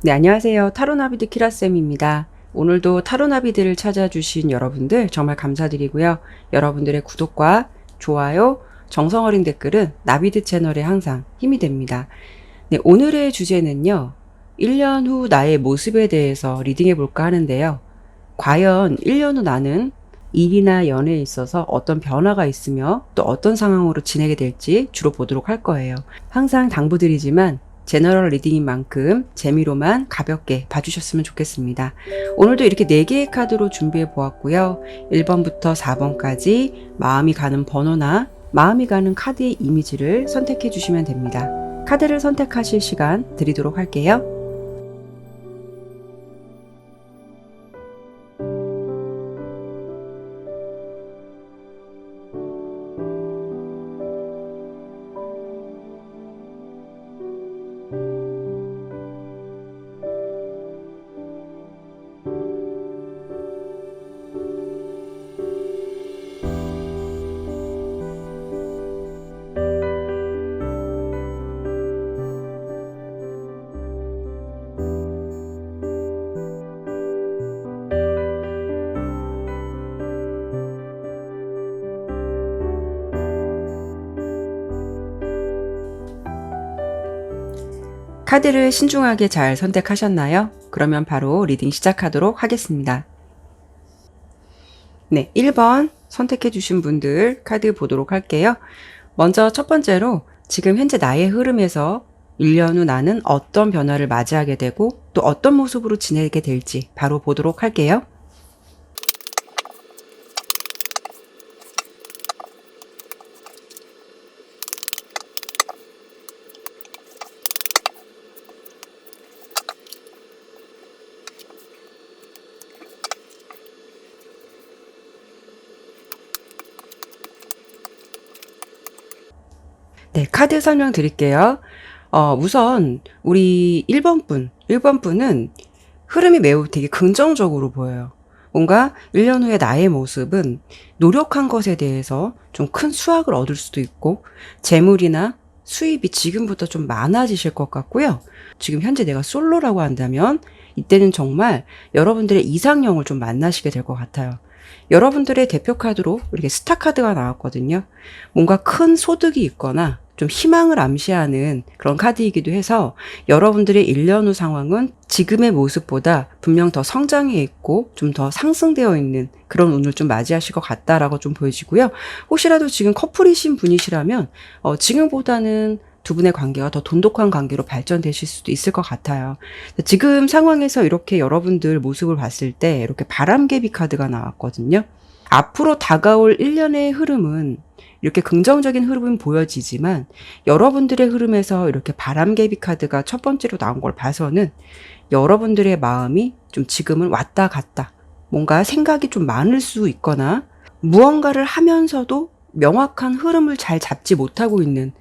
네, 안녕하세요. 타로나비드 키라쌤입니다. 오늘도 타로나비드를 찾아주신 여러분들 정말 감사드리고요. 여러분들의 구독과 좋아요, 정성어린 댓글은 나비드 채널에 항상 힘이 됩니다. 네, 오늘의 주제는요. 1년 후 나의 모습에 대해서 리딩해 볼까 하는데요. 과연 1년 후 나는 일이나 연애에 있어서 어떤 변화가 있으며 또 어떤 상황으로 지내게 될지 주로 보도록 할 거예요. 항상 당부드리지만 제너럴 리딩인 만큼 재미로만 가볍게 봐주셨으면 좋겠습니다. 오늘도 이렇게 4개의 카드로 준비해 보았고요. 1번부터 4번까지 마음이 가는 번호나 마음이 가는 카드의 이미지를 선택해 주시면 됩니다. 카드를 선택하실 시간 드리도록 할게요. 카드를 신중하게 잘 선택하셨나요? 그러면 바로 리딩 시작하도록 하겠습니다. 네, 1번 선택해 주신 분들 카드 보도록 할게요. 먼저 첫 번째로 지금 현재 나의 흐름에서 1년 후 나는 어떤 변화를 맞이하게 되고 또 어떤 모습으로 지내게 될지 바로 보도록 할게요. 네, 카드 설명 드릴게요. 우선 우리 1번 분은 흐름이 매우 되게 긍정적으로 보여요. 뭔가 1년 후에 나의 모습은 노력한 것에 대해서 좀 큰 수확을 얻을 수도 있고 재물이나 수입이 지금부터 좀 많아지실 것 같고요. 지금 현재 내가 솔로라고 한다면 이때는 정말 여러분들의 이상형을 좀 만나시게 될 것 같아요. 여러분들의 대표 카드로 이렇게 스타 카드가 나왔거든요. 뭔가 큰 소득이 있거나 좀 희망을 암시하는 그런 카드이기도 해서 여러분들의 1년 후 상황은 지금의 모습보다 분명 더 성장해 있고 좀 더 상승되어 있는 그런 운을 좀 맞이하실 것 같다라고 좀 보여지고요. 혹시라도 지금 커플이신 분이시라면 지금보다는 두 분의 관계가 더 돈독한 관계로 발전되실 수도 있을 것 같아요. 지금 상황에서 이렇게 여러분들 모습을 봤을 때 이렇게 바람개비 카드가 나왔거든요. 앞으로 다가올 1년의 흐름은 이렇게 긍정적인 흐름은 보여지지만 여러분들의 흐름에서 이렇게 바람개비 카드가 첫 번째로 나온 걸 봐서는 여러분들의 마음이 좀 지금은 왔다 갔다 뭔가 생각이 좀 많을 수 있거나 무언가를 하면서도 명확한 흐름을 잘 잡지 못하고 있는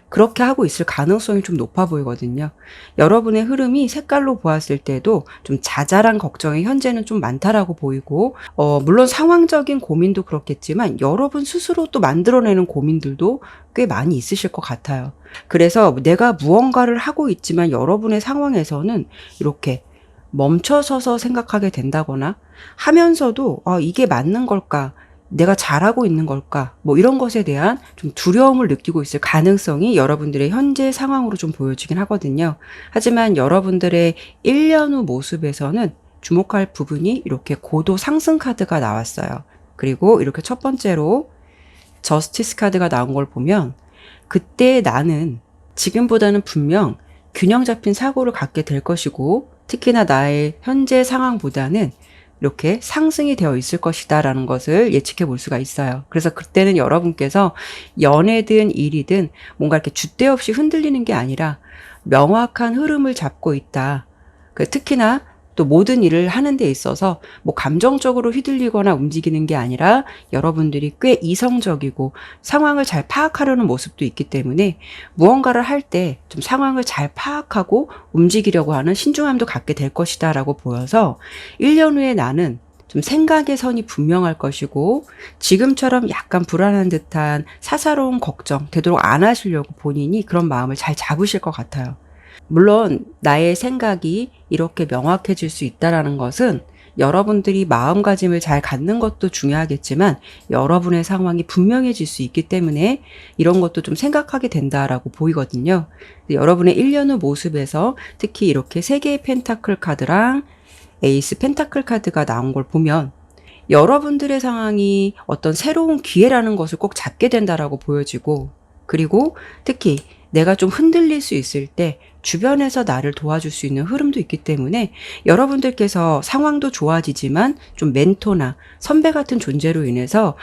그렇게 하고 있을 가능성이 좀 높아 보이거든요. 여러분의 흐름이 색깔로 보았을 때도 좀 자잘한 걱정이 현재는 좀 많다라고 보이고 물론 상황적인 고민도 그렇겠지만 여러분 스스로 또 만들어내는 고민들도 꽤 많이 있으실 것 같아요. 그래서 내가 무언가를 하고 있지만 여러분의 상황에서는 이렇게 멈춰서서 생각하게 된다거나 하면서도 이게 맞는 걸까? 내가 잘하고 있는 걸까? 뭐 이런 것에 대한 좀 두려움을 느끼고 있을 가능성이 여러분들의 현재 상황으로 좀 보여지긴 하거든요. 하지만 여러분들의 1년 후 모습에서는 주목할 부분이 이렇게 고도 상승 카드가 나왔어요. 그리고 이렇게 첫 번째로 저스티스 카드가 나온 걸 보면 그때 나는 지금보다는 분명 균형 잡힌 사고를 갖게 될 것이고 특히나 나의 현재 상황보다는 이렇게 상승이 되어 있을 것이다 라는 것을 예측해 볼 수가 있어요. 그래서 그때는 여러분께서 연애든 일이든 뭔가 이렇게 줏대 없이 흔들리는 게 아니라 명확한 흐름을 잡고 있다. 특히나 또 모든 일을 하는 데 있어서 뭐 감정적으로 휘둘리거나 움직이는 게 아니라 여러분들이 꽤 이성적이고 상황을 잘 파악하려는 모습도 있기 때문에 무언가를 할 때 좀 상황을 잘 파악하고 움직이려고 하는 신중함도 갖게 될 것이다 라고 보여서 1년 후에 나는 좀 생각의 선이 분명할 것이고 지금처럼 약간 불안한 듯한 사사로운 걱정 되도록 안 하시려고 본인이 그런 마음을 잘 잡으실 것 같아요. 물론 나의 생각이 이렇게 명확해질 수 있다라는 것은 여러분들이 마음가짐을 잘 갖는 것도 중요하겠지만 여러분의 상황이 분명해질 수 있기 때문에 이런 것도 좀 생각하게 된다라고 보이거든요. 여러분의 1년 후 모습에서 특히 이렇게 3개의 펜타클 카드랑 에이스 펜타클 카드가 나온 걸 보면 여러분들의 상황이 어떤 새로운 기회라는 것을 꼭 잡게 된다라고 보여지고, 그리고 특히 내가 좀 흔들릴 수 있을 때 주변에서 나를 도와줄 수 있는 흐름도 있기 때문에 여러분들께서 상황도 좋아지지만 좀 멘토나 선배 같은 존재로 인해서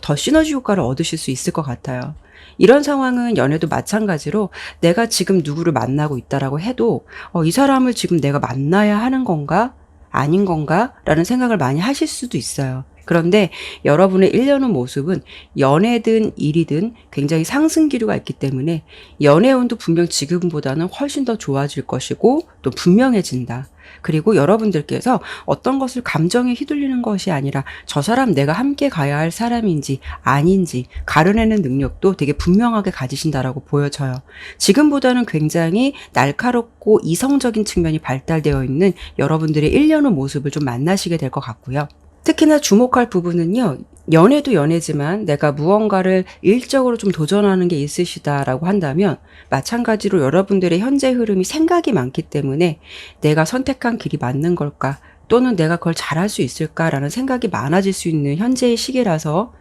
더 시너지 효과를 얻으실 수 있을 것 같아요. 이런 상황은 연애도 마찬가지로 내가 지금 누구를 만나고 있다라고 해도 이 사람을 지금 내가 만나야 하는 건가? 아닌 건가? 라는 생각을 많이 하실 수도 있어요. 그런데 여러분의 1년 후 모습은 연애든 일이든 굉장히 상승 기류가 있기 때문에 연애운도 분명 지금보다는 훨씬 더 좋아질 것이고 또 분명해진다. 그리고 여러분들께서 어떤 것을 감정에 휘둘리는 것이 아니라 저 사람 내가 함께 가야 할 사람인지 아닌지 가려내는 능력도 되게 분명하게 가지신다라고 보여져요. 지금보다는 굉장히 날카롭고 이성적인 측면이 발달되어 있는 여러분들의 1년 후 모습을 좀 만나시게 될 것 같고요. 특히나 주목할 부분은요. 연애도 연애지만 내가 무언가를 일적으로 좀 도전하는 게 있으시다라고 한다면 마찬가지로 여러분들의 현재 흐름이 생각이 많기 때문에 내가 선택한 길이 맞는 걸까? 또는 내가 그걸 잘할 수 있을까라는 생각이 많아질 수 있는 현재의 시기라서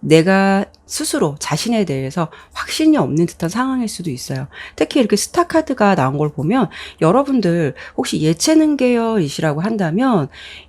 내가 스스로 자신에 대해서 확신이 없는 듯한 상황일 수도 있어요. 특히 이렇게 스타 카드가 나온 걸 보면 여러분들 혹시 예체능 계열이시라고 한다면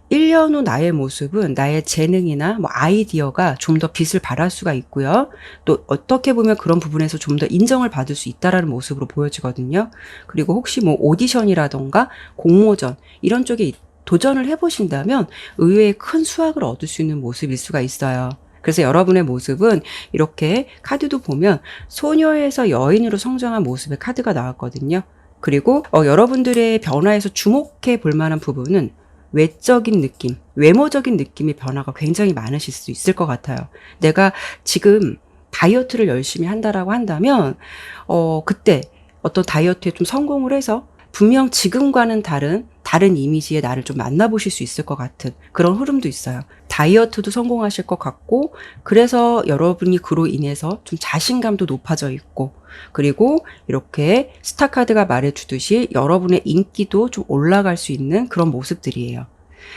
1년 후 나의 모습은 나의 재능이나 뭐 아이디어가 좀 더 빛을 발할 수가 있고요. 또 어떻게 보면 그런 부분에서 좀 더 인정을 받을 수 있다라는 모습으로 보여지거든요. 그리고 혹시 뭐 오디션이라던가 공모전 이런 쪽에 도전을 해보신다면 의외의 큰 수확을 얻을 수 있는 모습일 수가 있어요. 그래서 여러분의 모습은 이렇게 카드도 보면 소녀에서 여인으로 성장한 모습의 카드가 나왔거든요. 그리고 여러분들의 변화에서 주목해 볼 만한 부분은 외적인 느낌, 외모적인 느낌의 변화가 굉장히 많으실 수 있을 것 같아요. 내가 지금 다이어트를 열심히 한다라고 한다면 그때 어떤 다이어트에 좀 성공을 해서 분명 지금과는 다른 이미지의 나를 좀 만나보실 수 있을 것 같은 그런 흐름도 있어요. 다이어트도 성공하실 것 같고, 그래서 여러분이 그로 인해서 좀 자신감도 높아져 있고, 그리고 이렇게 스타카드가 말해주듯이 여러분의 인기도 좀 올라갈 수 있는 그런 모습들이에요.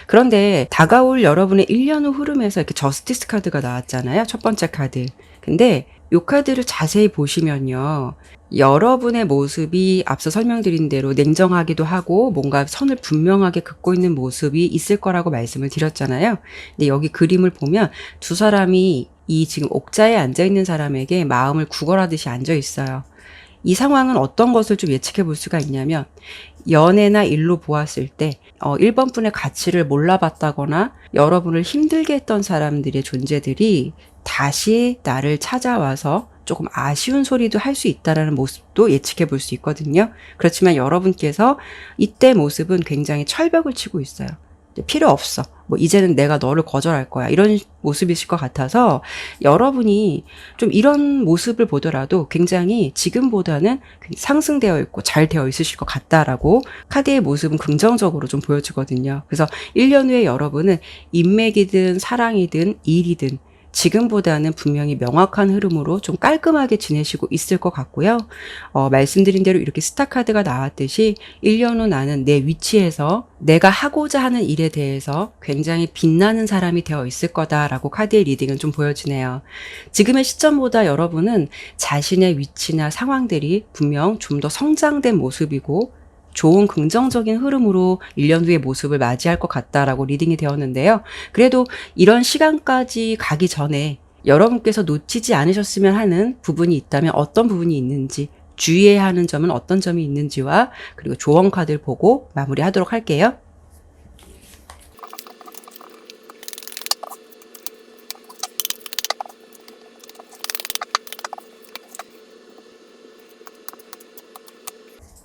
그런데 다가올 여러분의 1년 후 흐름에서 이렇게 저스티스 카드가 나왔잖아요. 첫 번째 카드. 근데 이 카드를 자세히 보시면요. 여러분의 모습이 앞서 설명드린 대로 냉정하기도 하고 뭔가 선을 분명하게 긋고 있는 모습이 있을 거라고 말씀을 드렸잖아요. 근데 여기 그림을 보면 두 사람이 이 지금 옥자에 앉아있는 사람에게 마음을 구걸하듯이 앉아 있어요. 이 상황은 어떤 것을 좀 예측해 볼 수가 있냐면 연애나 일로 보았을 때 1번 분의 가치를 몰라봤다거나 여러분을 힘들게 했던 사람들의 존재들이 다시 나를 찾아와서 조금 아쉬운 소리도 할 수 있다라는 모습도 예측해 볼 수 있거든요. 그렇지만 여러분께서 이때 모습은 굉장히 철벽을 치고 있어요. 필요 없어. 뭐 이제는 내가 너를 거절할 거야. 이런 모습이실 것 같아서 여러분이 좀 이런 모습을 보더라도 굉장히 지금보다는 상승되어 있고 잘 되어 있으실 것 같다라고 카드의 모습은 긍정적으로 좀 보여지거든요. 그래서 1년 후에 여러분은 인맥이든 사랑이든 일이든 지금보다는 분명히 명확한 흐름으로 좀 깔끔하게 지내시고 있을 것 같고요. 말씀드린 대로 이렇게 스타 카드가 나왔듯이 1년 후 나는 내 위치에서 내가 하고자 하는 일에 대해서 굉장히 빛나는 사람이 되어 있을 거다라고 카드의 리딩은 좀 보여지네요. 지금의 시점보다 여러분은 자신의 위치나 상황들이 분명 좀 더 성장된 모습이고 좋은 긍정적인 흐름으로 1년 후의 모습을 맞이할 것 같다라고 리딩이 되었는데요. 그래도 이런 시간까지 가기 전에 여러분께서 놓치지 않으셨으면 하는 부분이 있다면 어떤 부분이 있는지, 주의해야 하는 점은 어떤 점이 있는지와 그리고 조언 카드를 보고 마무리하도록 할게요.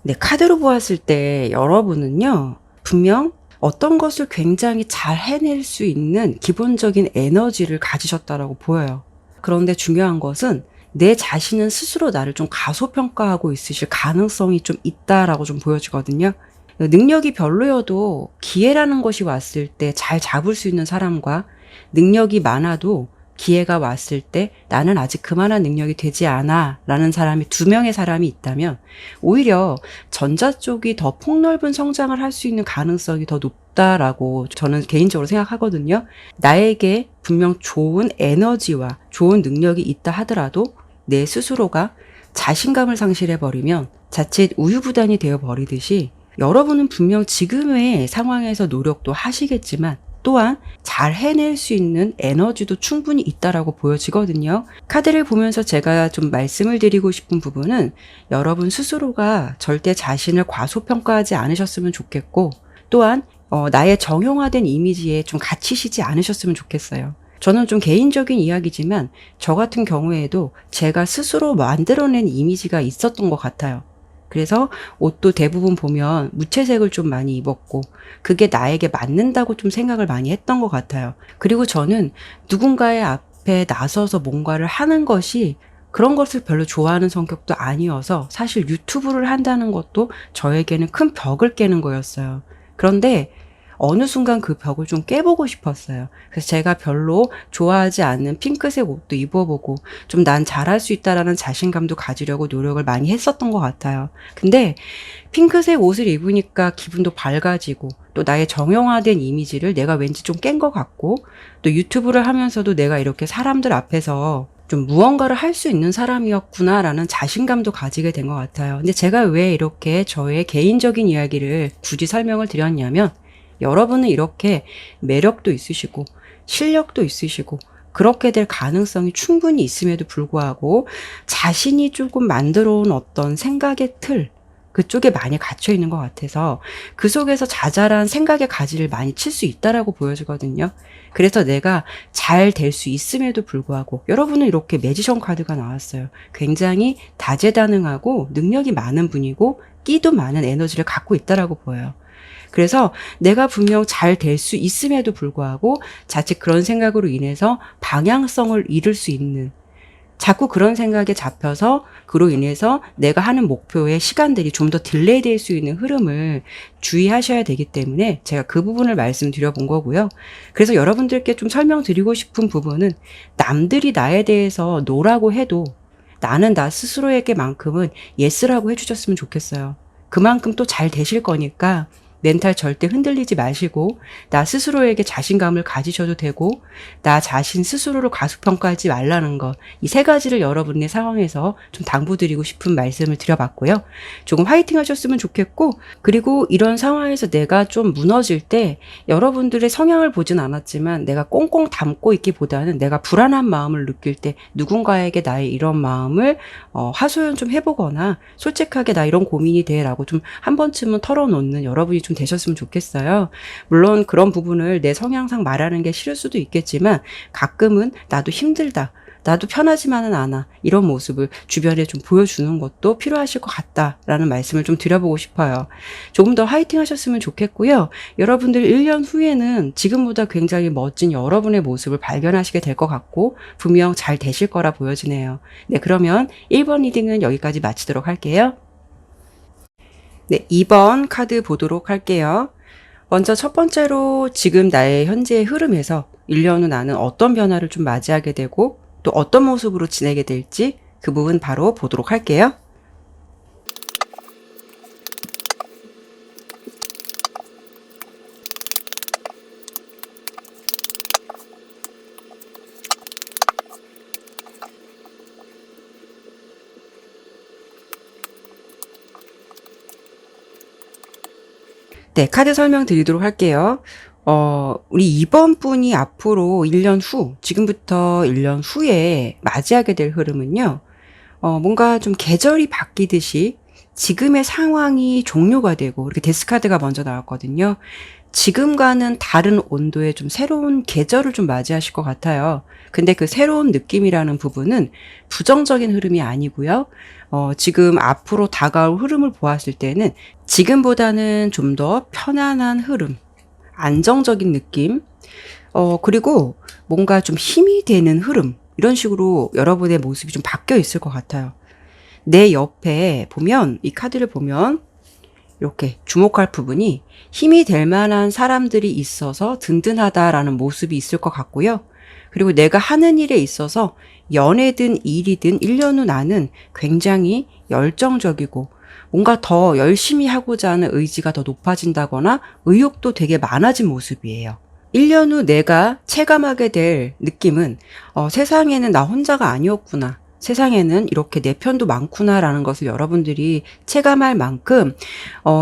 네, 카드로 보았을 때 여러분은요, 분명 어떤 것을 굉장히 잘 해낼 수 있는 기본적인 에너지를 가지셨다라고 보여요. 그런데 중요한 것은 내 자신은 스스로 나를 좀 가소평가하고 있으실 가능성이 좀 있다라고 좀 보여지거든요. 능력이 별로여도 기회라는 것이 왔을 때 잘 잡을 수 있는 사람과 능력이 많아도 기회가 왔을 때 나는 아직 그만한 능력이 되지 않아 라는 사람이 두 명의 사람이 있다면 오히려 전자 쪽이 더 폭넓은 성장을 할 수 있는 가능성이 더 높다라고 저는 개인적으로 생각하거든요. 나에게 분명 좋은 에너지와 좋은 능력이 있다 하더라도 내 스스로가 자신감을 상실해버리면 자칫 우유부단이 되어버리듯이 여러분은 분명 지금의 상황에서 노력도 하시겠지만 또한 잘 해낼 수 있는 에너지도 충분히 있다라고 보여지거든요. 카드를 보면서 제가 좀 말씀을 드리고 싶은 부분은 여러분 스스로가 절대 자신을 과소평가하지 않으셨으면 좋겠고 또한 나의 정형화된 이미지에 좀 갇히시지 않으셨으면 좋겠어요. 저는 좀 개인적인 이야기지만 저 같은 경우에도 제가 스스로 만들어낸 이미지가 있었던 것 같아요. 그래서 옷도 대부분 보면 무채색을 좀 많이 입었고 그게 나에게 맞는다고 좀 생각을 많이 했던 것 같아요. 그리고 저는 누군가의 앞에 나서서 뭔가를 하는 것이 그런 것을 별로 좋아하는 성격도 아니어서 사실 유튜브를 한다는 것도 저에게는 큰 벽을 깨는 거였어요. 그런데 어느 순간 그 벽을 좀 깨보고 싶었어요. 그래서 제가 별로 좋아하지 않는 핑크색 옷도 입어보고 좀 난 잘할 수 있다라는 자신감도 가지려고 노력을 많이 했었던 것 같아요. 근데 핑크색 옷을 입으니까 기분도 밝아지고 또 나의 정형화된 이미지를 내가 왠지 좀 깬 것 같고 또 유튜브를 하면서도 내가 이렇게 사람들 앞에서 좀 무언가를 할 수 있는 사람이었구나라는 자신감도 가지게 된 것 같아요. 근데 제가 왜 이렇게 저의 개인적인 이야기를 굳이 설명을 드렸냐면 여러분은 이렇게 매력도 있으시고 실력도 있으시고 그렇게 될 가능성이 충분히 있음에도 불구하고 자신이 조금 만들어 온 어떤 생각의 틀 그쪽에 많이 갇혀 있는 것 같아서 그 속에서 자잘한 생각의 가지를 많이 칠 수 있다라고 보여지거든요. 그래서 내가 잘 될 수 있음에도 불구하고 여러분은 이렇게 매지션 카드가 나왔어요. 굉장히 다재다능하고 능력이 많은 분이고 끼도 많은 에너지를 갖고 있다라고 보여요. 그래서 내가 분명 잘 될 수 있음에도 불구하고 자칫 그런 생각으로 인해서 방향성을 잃을 수 있는 자꾸 그런 생각에 잡혀서 그로 인해서 내가 하는 목표의 시간들이 좀 더 딜레이 될 수 있는 흐름을 주의하셔야 되기 때문에 제가 그 부분을 말씀드려 본 거고요. 그래서 여러분들께 좀 설명드리고 싶은 부분은 남들이 나에 대해서 노라고 해도 나는 나 스스로에게만큼은 예스라고 해주셨으면 좋겠어요. 그만큼 또 잘 되실 거니까 멘탈 절대 흔들리지 마시고 나 스스로에게 자신감을 가지셔도 되고 나 자신 스스로를 과소평가하지 말라는 것 이 세 가지를 여러분의 상황에서 좀 당부드리고 싶은 말씀을 드려봤고요. 조금 화이팅 하셨으면 좋겠고 그리고 이런 상황에서 내가 좀 무너질 때 여러분들의 성향을 보진 않았지만 내가 꽁꽁 담고 있기보다는 내가 불안한 마음을 느낄 때 누군가에게 나의 이런 마음을 하소연 좀 해보거나 솔직하게 나 이런 고민이 돼 라고 좀 한 번쯤은 털어놓는 여러분이 좀 되셨으면 좋겠어요. 물론 그런 부분을 내 성향상 말하는 게 싫을 수도 있겠지만 가끔은 나도 힘들다. 나도 편하지만은 않아. 이런 모습을 주변에 좀 보여주는 것도 필요하실 것 같다라는 말씀을 좀 드려보고 싶어요. 조금 더 화이팅 하셨으면 좋겠고요. 여러분들 1년 후에는 지금보다 굉장히 멋진 여러분의 모습을 발견하시게 될 것 같고 분명 잘 되실 거라 보여지네요. 네, 그러면 1번 리딩은 여기까지 마치도록 할게요. 네, 2번 카드 보도록 할게요. 먼저 첫 번째로 지금 나의 현재의 흐름에서 1년 후 나는 어떤 변화를 좀 맞이하게 되고 또 어떤 모습으로 지내게 될지 그 부분 바로 보도록 할게요. 네, 카드 설명 드리도록 할게요. 우리 2번 분이 앞으로 1년 후, 지금부터 1년 후에 맞이하게 될 흐름은요, 뭔가 좀 계절이 바뀌듯이 지금의 상황이 종료가 되고, 이렇게 데스카드가 먼저 나왔거든요. 지금과는 다른 온도의 좀 새로운 계절을 좀 맞이하실 것 같아요. 근데 그 새로운 느낌이라는 부분은 부정적인 흐름이 아니고요. 지금 앞으로 다가올 흐름을 보았을 때는 지금보다는 좀 더 편안한 흐름, 안정적인 느낌, 그리고 뭔가 좀 힘이 되는 흐름, 이런 식으로 여러분의 모습이 좀 바뀌어 있을 것 같아요. 내 옆에 보면, 이 카드를 보면 이렇게 주목할 부분이 힘이 될 만한 사람들이 있어서 든든하다라는 모습이 있을 것 같고요. 그리고 내가 하는 일에 있어서 연애든 일이든 1년 후 나는 굉장히 열정적이고 뭔가 더 열심히 하고자 하는 의지가 더 높아진다거나 의욕도 되게 많아진 모습이에요. 1년 후 내가 체감하게 될 느낌은 세상에는 나 혼자가 아니었구나. 세상에는 이렇게 내 편도 많구나라는 것을 여러분들이 체감할 만큼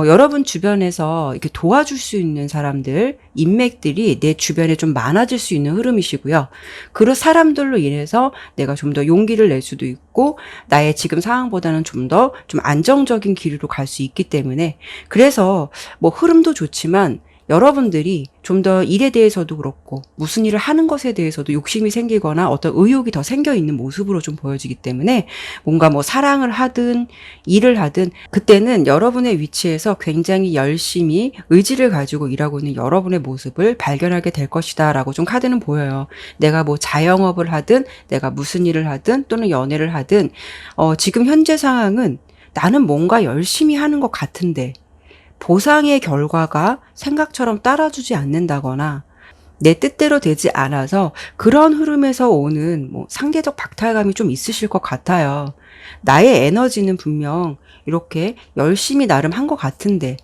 여러분 주변에서 이렇게 도와줄 수 있는 사람들, 인맥들이 내 주변에 좀 많아질 수 있는 흐름이시고요. 그런 사람들로 인해서 내가 좀 더 용기를 낼 수도 있고 나의 지금 상황보다는 좀 더 좀 안정적인 길로 갈 수 있기 때문에 그래서 뭐 흐름도 좋지만 여러분들이 좀 더 일에 대해서도 그렇고 무슨 일을 하는 것에 대해서도 욕심이 생기거나 어떤 의욕이 더 생겨 있는 모습으로 좀 보여지기 때문에 뭔가 뭐 사랑을 하든 일을 하든 그때는 여러분의 위치에서 굉장히 열심히 의지를 가지고 일하고 있는 여러분의 모습을 발견하게 될 것이다 라고 좀 카드는 보여요. 내가 뭐 자영업을 하든 내가 무슨 일을 하든 또는 연애를 하든 지금 현재 상황은 나는 뭔가 열심히 하는 것 같은데 보상의 결과가 생각처럼 따라주지 않는다거나 내 뜻대로 되지 않아서 그런 흐름에서 오는 뭐 상대적 박탈감이 좀 있으실 것 같아요. 나의 에너지는 분명 이렇게 열심히 나름 한 것 같은데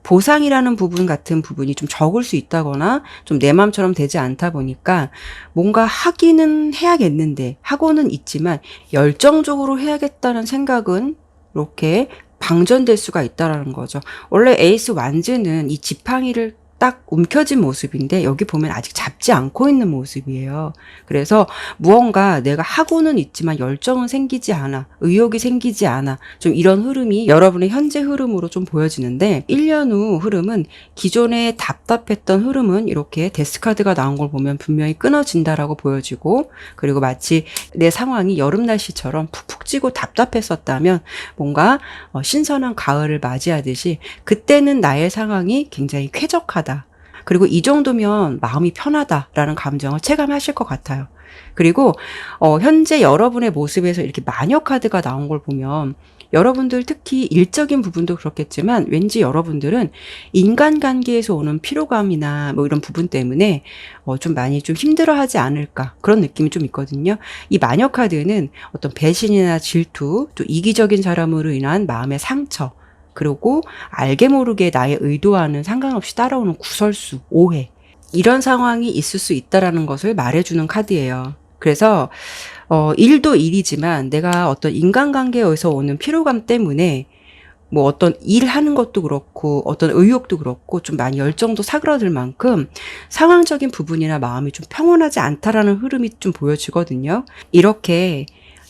보상이라는 부분 같은 부분이 좀 적을 수 있다거나 좀 내 마음처럼 되지 않다 보니까 뭔가 하기는 해야겠는데 하고는 있지만 열정적으로 해야겠다는 생각은 이렇게 방전될 수가 있다라는 거죠. 원래 에이스 완즈는 이 지팡이를 딱 움켜진 모습인데 여기 보면 아직 잡지 않고 있는 모습이에요. 그래서 무언가 내가 하고는 있지만 열정은 생기지 않아, 의욕이 생기지 않아. 좀 이런 흐름이 여러분의 현재 흐름으로 좀 보여지는데 1년 후 흐름은 기존에 답답했던 흐름은 이렇게 데스카드가 나온 걸 보면 분명히 끊어진다라고 보여지고 그리고 마치 내 상황이 여름 날씨처럼 푹푹 찌고 답답했었다면 뭔가 신선한 가을을 맞이하듯이 그때는 나의 상황이 굉장히 쾌적하다. 그리고 이 정도면 마음이 편하다라는 감정을 체감하실 것 같아요. 그리고 현재 여러분의 모습에서 이렇게 마녀 카드가 나온 걸 보면 여러분들 특히 일적인 부분도 그렇겠지만 왠지 여러분들은 인간관계에서 오는 피로감이나 뭐 이런 부분 때문에 좀 많이 좀 힘들어하지 않을까 그런 느낌이 좀 있거든요. 이 마녀 카드는 어떤 배신이나 질투, 또 이기적인 사람으로 인한 마음의 상처 그리고 알게 모르게 나의 의도와는 상관없이 따라오는 구설수, 오해 이런 상황이 있을 수 있다라는 것을 말해주는 카드예요. 그래서 일도 일이지만 내가 어떤 인간관계에서 오는 피로감 때문에 뭐 어떤 일하는 것도 그렇고 어떤 의욕도 그렇고 좀 많이 열정도 사그라들 만큼 상황적인 부분이나 마음이 좀 평온하지 않다라는 흐름이 좀 보여지거든요. 이렇게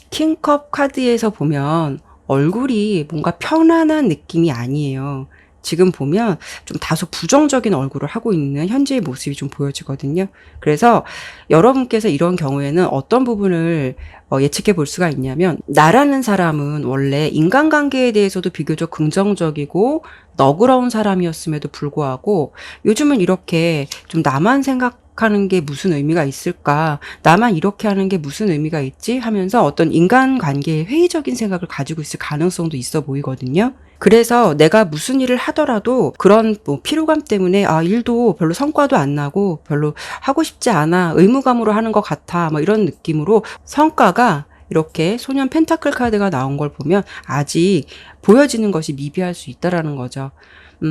킹컵 카드에서 보면 얼굴이 뭔가 편안한 느낌이 아니에요. 지금 보면 좀 다소 부정적인 얼굴을 하고 있는 현재의 모습이 좀 보여지거든요. 그래서 여러분께서 이런 경우에는 어떤 부분을 예측해 볼 수가 있냐면 나라는 사람은 원래 인간관계에 대해서도 비교적 긍정적이고 너그러운 사람이었음에도 불구하고 요즘은 이렇게 좀 나만 생각하는 게 무슨 의미가 있을까? 나만 이렇게 하는 게 무슨 의미가 있지? 하면서 어떤 인간관계에 회의적인 생각을 가지고 있을 가능성도 있어 보이거든요. 그래서 내가 무슨 일을 하더라도 그런 뭐 피로감 때문에 일도 별로 성과도 안 나고 별로 하고 싶지 않아. 의무감으로 하는 것 같아. 뭐 이런 느낌으로 성과가 이렇게 소년 펜타클 카드가 나온 걸 보면 아직 보여지는 것이 미비할 수 있다라는 거죠.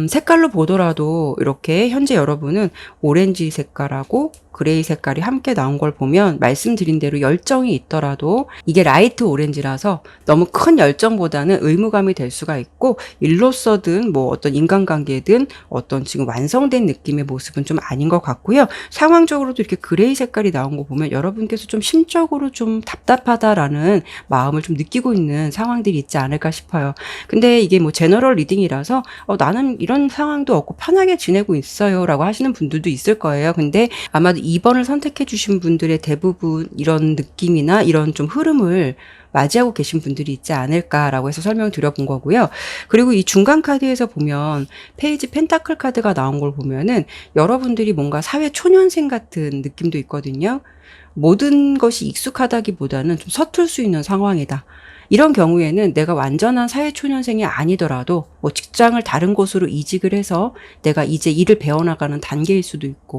색깔로 보더라도 이렇게 현재 여러분은 오렌지 색깔하고 그레이 색깔이 함께 나온 걸 보면 말씀드린 대로 열정이 있더라도 이게 라이트 오렌지라서 너무 큰 열정보다는 의무감이 될 수가 있고 일로서든 뭐 어떤 인간관계든 어떤 지금 완성된 느낌의 모습은 좀 아닌 것 같고요. 상황적으로도 이렇게 그레이 색깔이 나온 거 보면 여러분께서 좀 심적으로 좀 답답하다라는 마음을 좀 느끼고 있는 상황들이 있지 않을까 싶어요. 근데 이게 뭐 제너럴 리딩이라서 나는 이런 상황도 없고 편하게 지내고 있어요 라고 하시는 분들도 있을 거예요. 근데 아마도 2번을 선택해 주신 분들의 대부분 이런 느낌이나 이런 좀 흐름을 맞이하고 계신 분들이 있지 않을까라고 해서 설명드려 본 거고요. 그리고 이 중간 카드에서 보면 페이지 펜타클 카드가 나온 걸 보면은 여러분들이 뭔가 사회 초년생 같은 느낌도 있거든요. 모든 것이 익숙하다기보다는 좀 서툴 수 있는 상황이다. 이런 경우에는 내가 완전한 사회초년생이 아니더라도 뭐 직장을 다른 곳으로 이직을 해서 내가 이제 일을 배워나가는 단계일 수도 있고,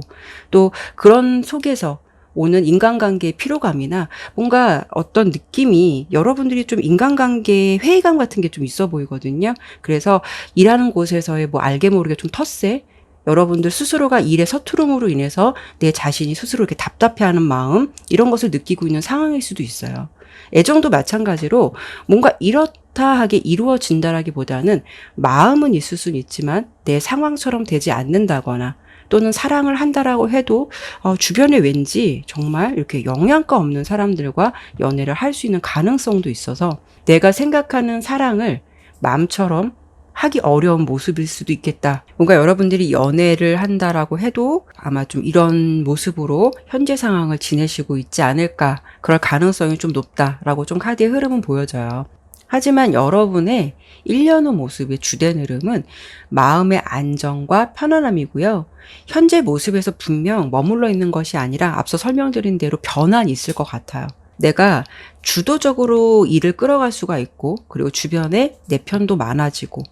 또 그런 속에서 오는 인간관계의 피로감이나 뭔가 어떤 느낌이 여러분들이 좀 인간관계에 회의감 같은 게 좀 있어 보이거든요. 그래서 일하는 곳에서의 뭐 알게 모르게 좀 텃세, 여러분들 스스로가 일의 서투름으로 인해서 내 자신이 스스로 이렇게 답답해하는 마음, 이런 것을 느끼고 있는 상황일 수도 있어요. 애정도 마찬가지로 뭔가 이렇다 하게 이루어진다라기보다는 마음은 있을 수는 있지만 내 상황처럼 되지 않는다거나, 또는 사랑을 한다라고 해도 주변에 왠지 정말 이렇게 영양가 없는 사람들과 연애를 할 수 있는 가능성도 있어서 내가 생각하는 사랑을 마음처럼 하기 어려운 모습일 수도 있겠다. 뭔가 여러분들이 연애를 한다라고 해도 아마 좀 이런 모습으로 현재 상황을 지내시고 있지 않을까, 그럴 가능성이 좀 높다라고 좀 카드의 흐름은 보여져요. 하지만 여러분의 1년 후 모습의 주된 흐름은 마음의 안정과 편안함이고요. 현재 모습에서 분명 머물러 있는 것이 아니라 앞서 설명드린 대로 변환이 있을 것 같아요. 내가 주도적으로 일을 끌어갈 수가 있고, 그리고 주변에 내 편도 많아지고,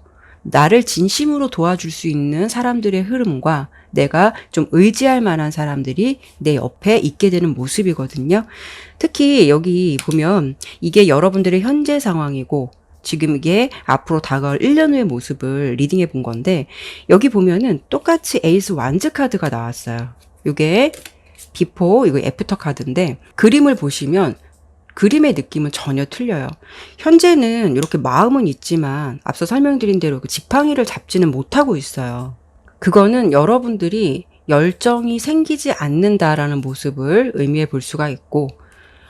나를 진심으로 도와줄 수 있는 사람들의 흐름과 내가 좀 의지할 만한 사람들이 내 옆에 있게 되는 모습이거든요. 특히 여기 보면 이게 여러분들의 현재 상황이고 지금 이게 앞으로 다가올 1년 후의 모습을 리딩해 본 건데, 여기 보면은 똑같이 에이스 완즈 카드가 나왔어요. 이게 비포, 이거 애프터 카드인데, 그림을 보시면 그림의 느낌은 전혀 틀려요. 현재는 이렇게 마음은 있지만 앞서 설명드린 대로 그 지팡이를 잡지는 못하고 있어요. 그거는 여러분들이 열정이 생기지 않는다라는 모습을 의미해 볼 수가 있고,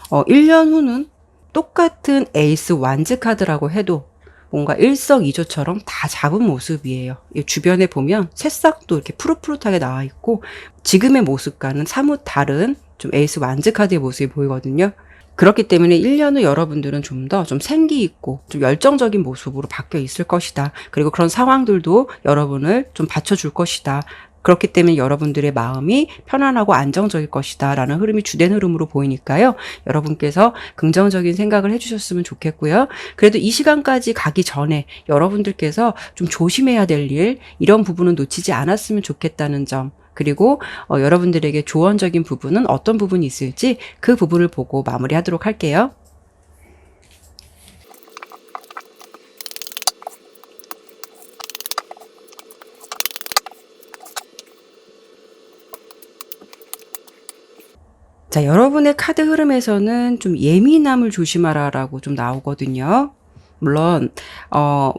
1년 후는 똑같은 에이스 완즈 카드라고 해도 뭔가 일석이조처럼 다 잡은 모습이에요. 주변에 보면 새싹도 이렇게 푸릇푸릇하게 나와 있고, 지금의 모습과는 사뭇 다른 좀 에이스 완즈 카드의 모습이 보이거든요. 그렇기 때문에 1년 후 여러분들은 좀 더 좀 생기 있고 좀 열정적인 모습으로 바뀌어 있을 것이다. 그리고 그런 상황들도 여러분을 좀 받쳐줄 것이다. 그렇기 때문에 여러분들의 마음이 편안하고 안정적일 것이다 라는 흐름이 주된 흐름으로 보이니까요. 여러분께서 긍정적인 생각을 해주셨으면 좋겠고요. 그래도 이 시간까지 가기 전에 여러분들께서 좀 조심해야 될 일, 이런 부분은 놓치지 않았으면 좋겠다는 점, 그리고 여러분들에게 조언적인 부분은 어떤 부분이 있을지 그 부분을 보고 마무리하도록 할게요. 자, 여러분의 카드 흐름에서는 좀 예민함을 조심하라라고 좀 나오거든요. 물론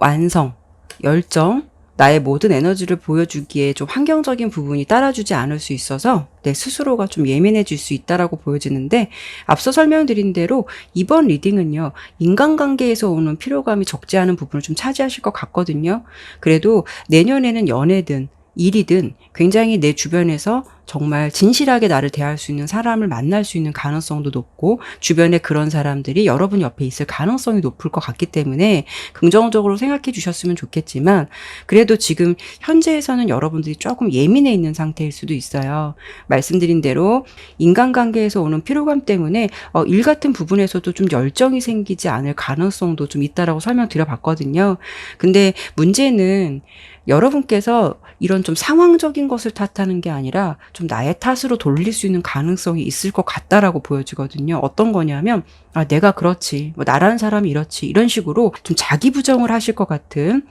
완성, 열정, 나의 모든 에너지를 보여주기에 좀 환경적인 부분이 따라주지 않을 수 있어서 내 스스로가 좀 예민해질 수 있다라고 보여지는데, 앞서 설명드린 대로 이번 리딩은요, 인간관계에서 오는 피로감이 적지 않은 부분을 좀 차지하실 것 같거든요. 그래도 내년에는 연애든 일이든 굉장히 내 주변에서 정말 진실하게 나를 대할 수 있는 사람을 만날 수 있는 가능성도 높고, 주변에 그런 사람들이 여러분 옆에 있을 가능성이 높을 것 같기 때문에 긍정적으로 생각해 주셨으면 좋겠지만, 그래도 지금 현재에서는 여러분들이 조금 예민해 있는 상태일 수도 있어요. 말씀드린 대로 인간관계에서 오는 피로감 때문에 일 같은 부분에서도 좀 열정이 생기지 않을 가능성도 좀 있다라고 설명드려 봤거든요. 근데 문제는 여러분께서 이런 좀 상황적인 것을 탓하는 게 아니라 좀 나의 탓으로 돌릴 수 있는 가능성이 있을 것 같다라고 보여지거든요. 어떤 거냐면, 내가 그렇지, 뭐 나라는 사람이 이렇지, 이런 식으로 좀 자기 부정을 하실 것 같은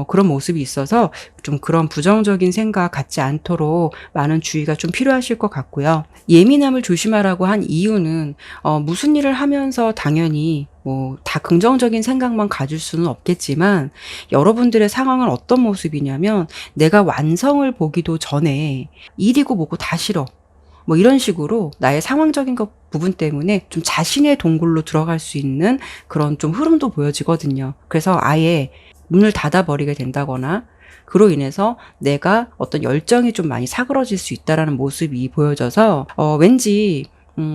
그런 모습이 있어서 좀 그런 부정적인 생각 갖지 않도록 많은 주의가 좀 필요하실 것 같고요. 예민함을 조심하라고 한 이유는 무슨 일을 하면서 당연히 뭐 다 긍정적인 생각만 가질 수는 없겠지만, 여러분들의 상황은 어떤 모습이냐면, 내가 완성을 보기도 전에 일이고 뭐고 다 싫어, 뭐 이런 식으로 나의 상황적인 부분 때문에 좀 자신의 동굴로 들어갈 수 있는 그런 좀 흐름도 보여지거든요. 그래서 아예 문을 닫아버리게 된다거나, 그로 인해서 내가 어떤 열정이 좀 많이 사그러질 수 있다라는 모습이 보여져서 왠지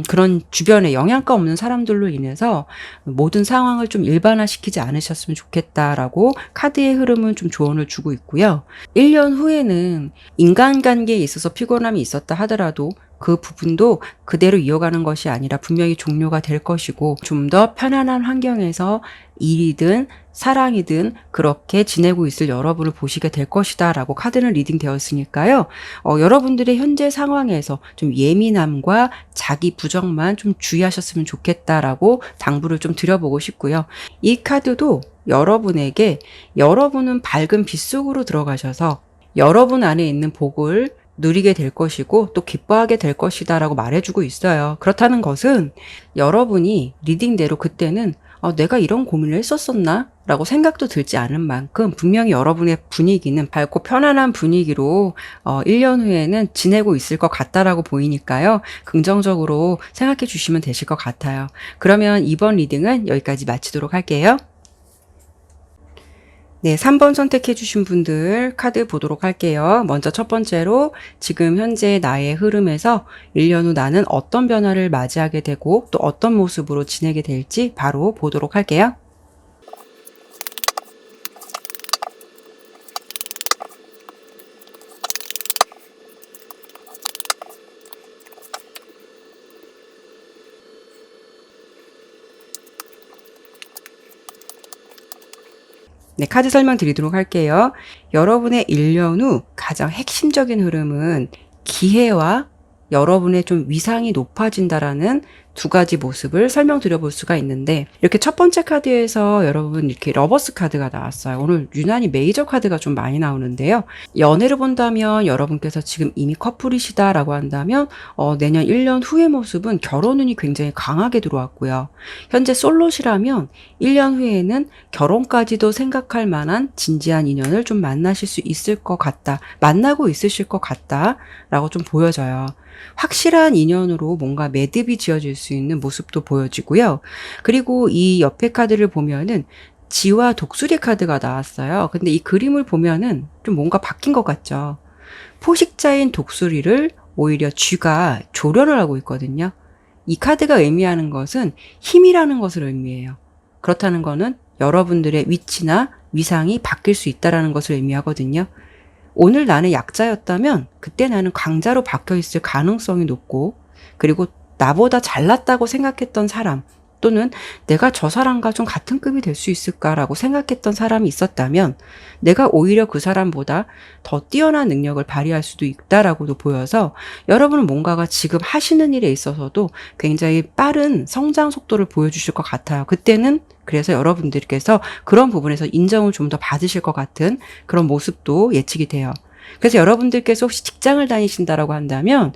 그런 주변에 영양가 없는 사람들로 인해서 모든 상황을 좀 일반화시키지 않으셨으면 좋겠다라고 카드의 흐름은 좀 조언을 주고 있고요. 1년 후에는 인간관계에 있어서 피곤함이 있었다 하더라도 그 부분도 그대로 이어가는 것이 아니라 분명히 종료가 될 것이고 좀 더 편안한 환경에서 일이든 사랑이든 그렇게 지내고 있을 여러분을 보시게 될 것이다 라고 카드는 리딩 되었으니까요. 여러분들의 현재 상황에서 좀 예민함과 자기 부정만 좀 주의하셨으면 좋겠다라고 당부를 좀 드려보고 싶고요. 이 카드도 여러분에게 여러분은 밝은 빛 속으로 들어가셔서 여러분 안에 있는 복을 누리게 될 것이고 또 기뻐하게 될 것이다 라고 말해주고 있어요. 그렇다는 것은 여러분이 리딩대로 그때는 내가 이런 고민을 했었었나? 라고 생각도 들지 않은 만큼 분명히 여러분의 분위기는 밝고 편안한 분위기로 1년 후에는 지내고 있을 것 같다라고 보이니까요. 긍정적으로 생각해 주시면 되실 것 같아요. 그러면 이번 리딩은 여기까지 마치도록 할게요. 네, 3번 선택해 주신 분들 카드 보도록 할게요. 먼저 첫 번째로 지금 현재 나의 흐름에서 1년 후 나는 어떤 변화를 맞이하게 되고 또 어떤 모습으로 지내게 될지 바로 보도록 할게요. 네, 카드 설명 드리도록 할게요. 여러분의 1년 후 가장 핵심적인 흐름은 기회와 여러분의 좀 위상이 높아진다라는 두 가지 모습을 설명드려 볼 수가 있는데, 이렇게 첫 번째 카드에서 여러분 이렇게 러버스 카드가 나왔어요. 오늘 유난히 메이저 카드가 좀 많이 나오는데요. 연애를 본다면 여러분께서 지금 이미 커플이시다라고 한다면 내년 1년 후의 모습은 결혼운이 굉장히 강하게 들어왔고요. 현재 솔로시라면 1년 후에는 결혼까지도 생각할 만한 진지한 인연을 좀 만나실 수 있을 것 같다. 만나고 있으실 것 같다라고 좀 보여져요. 확실한 인연으로 뭔가 매듭이 지어질 수 있는 모습도 보여지고요. 그리고 이 옆에 카드를 보면은 지와 독수리 카드가 나왔어요. 근데 이 그림을 보면은 좀 뭔가 바뀐 것 같죠. 포식자인 독수리를 오히려 쥐가 조련을 하고 있거든요. 이 카드가 의미하는 것은 힘이라는 것을 의미해요. 그렇다는 거는 여러분들의 위치나 위상이 바뀔 수 있다는 것을 의미하거든요. 오늘 나는 약자였다면 그때 나는 강자로 바뀌어 있을 가능성이 높고, 그리고 나보다 잘났다고 생각했던 사람 또는 내가 저 사람과 좀 같은 급이 될 수 있을까라고 생각했던 사람이 있었다면 내가 오히려 그 사람보다 더 뛰어난 능력을 발휘할 수도 있다라고도 보여서 여러분은 뭔가가 지금 하시는 일에 있어서도 굉장히 빠른 성장 속도를 보여주실 것 같아요. 그때는 그래서 여러분들께서 그런 부분에서 인정을 좀 더 받으실 것 같은 그런 모습도 예측이 돼요. 그래서 여러분들께서 혹시 직장을 다니신다라고 한다면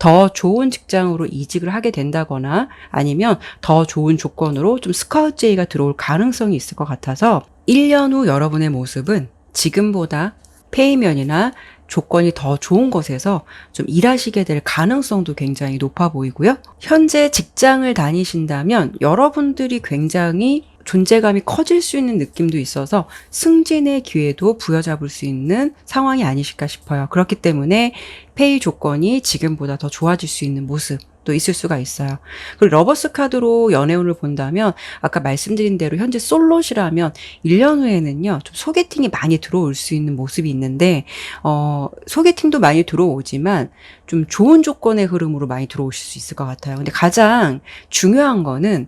더 좋은 직장으로 이직을 하게 된다거나 아니면 더 좋은 조건으로 좀 스카우트 제의가 들어올 가능성이 있을 것 같아서 1년 후 여러분의 모습은 지금보다 페이면이나 조건이 더 좋은 곳에서 좀 일하시게 될 가능성도 굉장히 높아 보이고요. 현재 직장을 다니신다면 여러분들이 굉장히 존재감이 커질 수 있는 느낌도 있어서 승진의 기회도 부여잡을 수 있는 상황이 아니실까 싶어요. 그렇기 때문에 페이 조건이 지금보다 더 좋아질 수 있는 모습도 있을 수가 있어요. 그리고 러버스 카드로 연애운을 본다면 아까 말씀드린 대로 현재 솔로시라면 1년 후에는요 좀 소개팅이 많이 들어올 수 있는 모습이 있는데 소개팅도 많이 들어오지만 좀 좋은 조건의 흐름으로 많이 들어오실 수 있을 것 같아요. 근데 가장 중요한 거는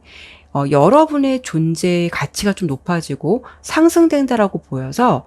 여러분의 존재의 가치가 좀 높아지고 상승된다라고 보여서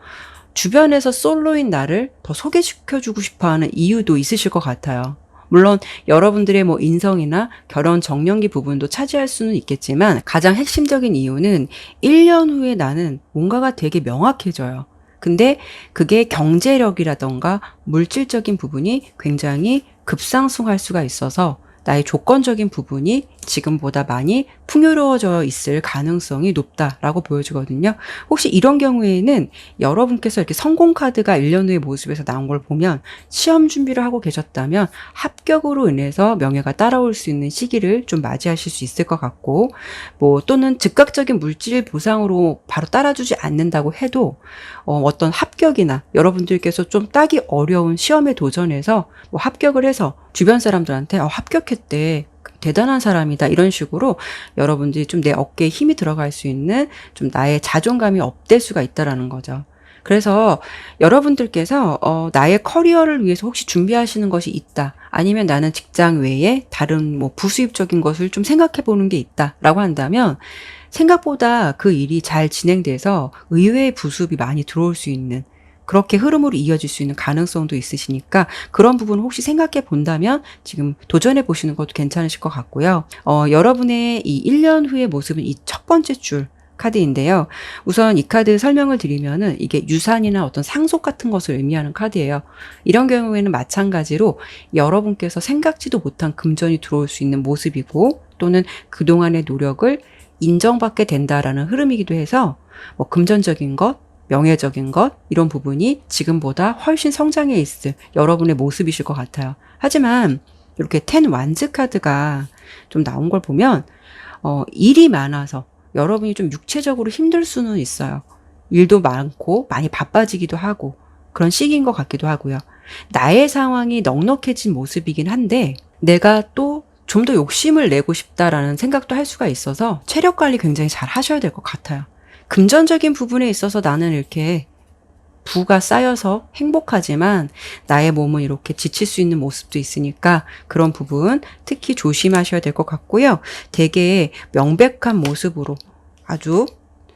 주변에서 솔로인 나를 더 소개시켜주고 싶어하는 이유도 있으실 것 같아요. 물론 여러분들의 뭐 인성이나 결혼 정년기 부분도 차지할 수는 있겠지만 가장 핵심적인 이유는 1년 후에 나는 뭔가가 되게 명확해져요. 근데 그게 경제력이라던가 물질적인 부분이 굉장히 급상승할 수가 있어서 나의 조건적인 부분이 지금보다 많이 풍요로워져 있을 가능성이 높다라고 보여지거든요. 혹시 이런 경우에는 여러분께서 이렇게 성공 카드가 1년 후의 모습에서 나온 걸 보면 시험 준비를 하고 계셨다면 합격으로 인해서 명예가 따라올 수 있는 시기를 좀 맞이하실 수 있을 것 같고, 뭐 또는 즉각적인 물질 보상으로 바로 따라주지 않는다고 해도 어떤 합격이나 여러분들께서 좀 따기 어려운 시험에 도전해서 뭐 합격을 해서 주변 사람들한테 합격했대, 대단한 사람이다, 이런 식으로 여러분들이 좀 내 어깨에 힘이 들어갈 수 있는 좀 나의 자존감이 업될 수가 있다라는 거죠. 그래서 여러분들께서 나의 커리어를 위해서 혹시 준비하시는 것이 있다, 아니면 나는 직장 외에 다른 뭐 부수입적인 것을 좀 생각해 보는 게 있다라고 한다면 생각보다 그 일이 잘 진행돼서 의외의 부수입이 많이 들어올 수 있는, 그렇게 흐름으로 이어질 수 있는 가능성도 있으시니까 그런 부분 혹시 생각해 본다면 지금 도전해 보시는 것도 괜찮으실 것 같고요. 여러분의 이 1년 후의 모습은 이 첫 번째 줄 카드인데요. 우선 이 카드 설명을 드리면은 이게 유산이나 어떤 상속 같은 것을 의미하는 카드예요. 이런 경우에는 마찬가지로 여러분께서 생각지도 못한 금전이 들어올 수 있는 모습이고, 또는 그동안의 노력을 인정받게 된다라는 흐름이기도 해서 뭐 금전적인 것, 명예적인 것, 이런 부분이 지금보다 훨씬 성장해 있을 여러분의 모습이실 것 같아요. 하지만 이렇게 10 완즈 카드가 좀 나온 걸 보면 일이 많아서 여러분이 좀 육체적으로 힘들 수는 있어요. 일도 많고 많이 바빠지기도 하고 그런 시기인 것 같기도 하고요. 나의 상황이 넉넉해진 모습이긴 한데 내가 또 좀 더 욕심을 내고 싶다라는 생각도 할 수가 있어서 체력 관리 굉장히 잘 하셔야 될 것 같아요. 금전적인 부분에 있어서 나는 이렇게 부가 쌓여서 행복하지만 나의 몸은 이렇게 지칠 수 있는 모습도 있으니까 그런 부분 특히 조심하셔야 될 것 같고요. 되게 명백한 모습으로, 아주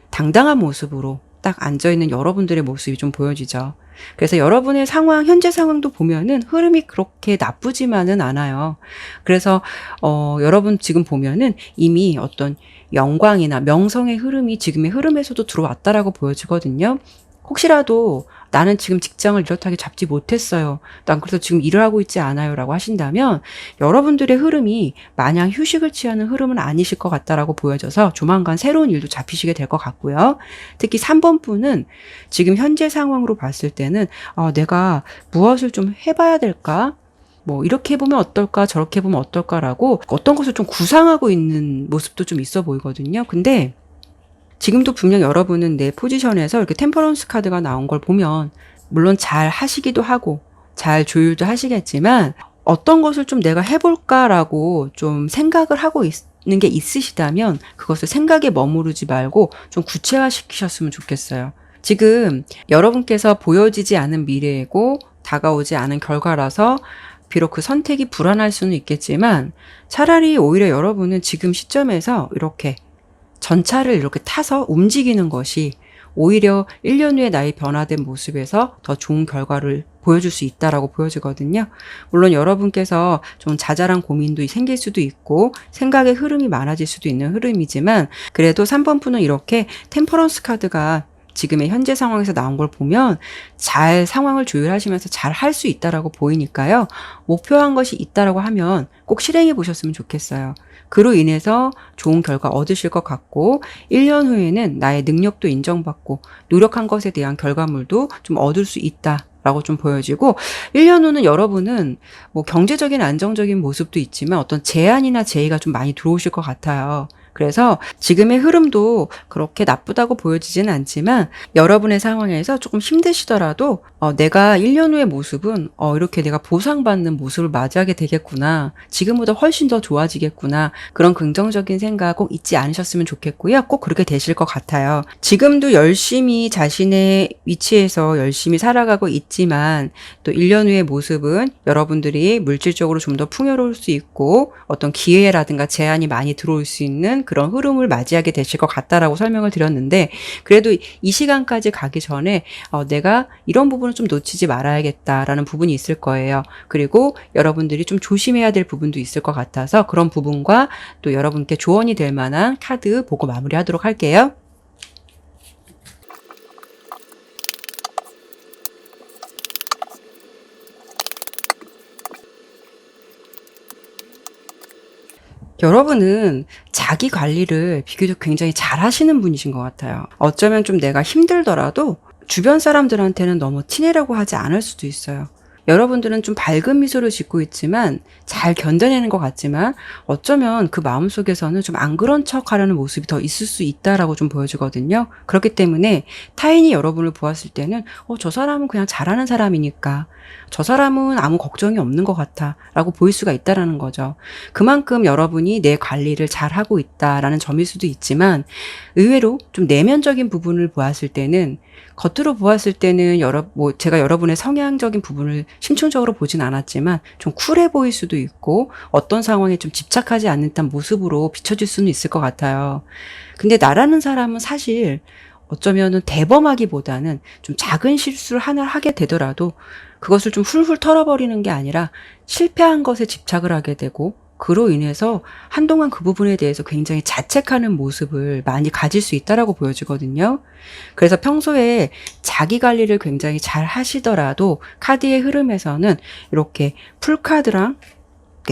당당한 모습으로 딱 앉아있는 여러분들의 모습이 좀 보여지죠. 그래서 여러분의 상황, 현재 상황도 보면은 흐름이 그렇게 나쁘지만은 않아요. 그래서 여러분 지금 보면은 이미 어떤 영광이나 명성의 흐름이 지금의 흐름에서도 들어왔다라고 보여지거든요. 혹시라도 나는 지금 직장을 이렇게 잡지 못했어요, 난 그래서 지금 일을 하고 있지 않아요 라고 하신다면 여러분들의 흐름이 마냥 휴식을 취하는 흐름은 아니실 것 같다라고 보여져서 조만간 새로운 일도 잡히시게 될 것 같고요. 특히 3번 분은 지금 현재 상황으로 봤을 때는 내가 무엇을 좀 해봐야 될까? 뭐 이렇게 해보면 어떨까, 저렇게 해보면 어떨까라고 어떤 것을 좀 구상하고 있는 모습도 좀 있어 보이거든요. 근데 지금도 분명 여러분은 내 포지션에서 이렇게 템퍼런스 카드가 나온 걸 보면 물론 잘 하시기도 하고 잘 조율도 하시겠지만 어떤 것을 좀 내가 해볼까라고 좀 생각을 하고 있는 게 있으시다면 그것을 생각에 머무르지 말고 좀 구체화시키셨으면 좋겠어요. 지금 여러분께서 보여지지 않은 미래이고 다가오지 않은 결과라서 비록 그 선택이 불안할 수는 있겠지만 차라리 오히려 여러분은 지금 시점에서 이렇게 전차를 이렇게 타서 움직이는 것이 오히려 1년 후에 나의 변화된 모습에서 더 좋은 결과를 보여줄 수 있다라고 보여지거든요. 물론 여러분께서 좀 자잘한 고민도 생길 수도 있고 생각의 흐름이 많아질 수도 있는 흐름이지만 그래도 3번 분은 이렇게 템퍼런스 카드가 지금의 현재 상황에서 나온 걸 보면 잘 상황을 조율하시면서 잘 할 수 있다라고 보이니까요. 목표한 것이 있다라고 하면 꼭 실행해 보셨으면 좋겠어요. 그로 인해서 좋은 결과 얻으실 것 같고 1년 후에는 나의 능력도 인정받고 노력한 것에 대한 결과물도 좀 얻을 수 있다라고 좀 보여지고 1년 후는 여러분은 뭐 경제적인 안정적인 모습도 있지만 어떤 제한이나 제의가 좀 많이 들어오실 것 같아요. 그래서 지금의 흐름도 그렇게 나쁘다고 보여지지는 않지만 여러분의 상황에서 조금 힘드시더라도 내가 1년 후의 모습은 이렇게 내가 보상받는 모습을 맞이하게 되겠구나, 지금보다 훨씬 더 좋아지겠구나, 그런 긍정적인 생각 꼭 잊지 않으셨으면 좋겠고요. 꼭 그렇게 되실 것 같아요. 지금도 열심히 자신의 위치에서 열심히 살아가고 있지만 또 1년 후의 모습은 여러분들이 물질적으로 좀 더 풍요로울 수 있고 어떤 기회라든가 제한이 많이 들어올 수 있는 그런 흐름을 맞이하게 되실 것 같다라고 설명을 드렸는데 그래도 이 시간까지 가기 전에 내가 이런 부분을 좀 놓치지 말아야겠다라는 부분이 있을 거예요. 그리고 여러분들이 좀 조심해야 될 부분도 있을 것 같아서 그런 부분과 또 여러분께 조언이 될 만한 카드 보고 마무리하도록 할게요. 여러분은 자기 관리를 비교적 굉장히 잘 하시는 분이신 것 같아요. 어쩌면 좀 내가 힘들더라도 주변 사람들한테는 너무 티내려고 하지 않을 수도 있어요. 여러분들은 좀 밝은 미소를 짓고 있지만 잘 견뎌내는 것 같지만 어쩌면 그 마음속에서는 좀 안 그런 척 하려는 모습이 더 있을 수 있다라고 좀 보여지거든요. 그렇기 때문에 타인이 여러분을 보았을 때는 저 사람은 그냥 잘하는 사람이니까 저 사람은 아무 걱정이 없는 것 같아 라고 보일 수가 있다라는 거죠. 그만큼 여러분이 내 관리를 잘하고 있다라는 점일 수도 있지만 의외로 좀 내면적인 부분을 보았을 때는 겉으로 보았을 때는 제가 여러분의 성향적인 부분을 심층적으로 보진 않았지만 좀 쿨해 보일 수도 있고 어떤 상황에 좀 집착하지 않는 듯한 모습으로 비춰질 수는 있을 것 같아요. 근데 나라는 사람은 사실 어쩌면은 대범하기보다는 좀 작은 실수를 하나 하게 되더라도 그것을 좀 훌훌 털어버리는 게 아니라 실패한 것에 집착을 하게 되고 그로 인해서 한동안 그 부분에 대해서 굉장히 자책하는 모습을 많이 가질 수 있다라고 보여지거든요. 그래서 평소에 자기 관리를 굉장히 잘 하시더라도 카드의 흐름에서는 이렇게 풀카드랑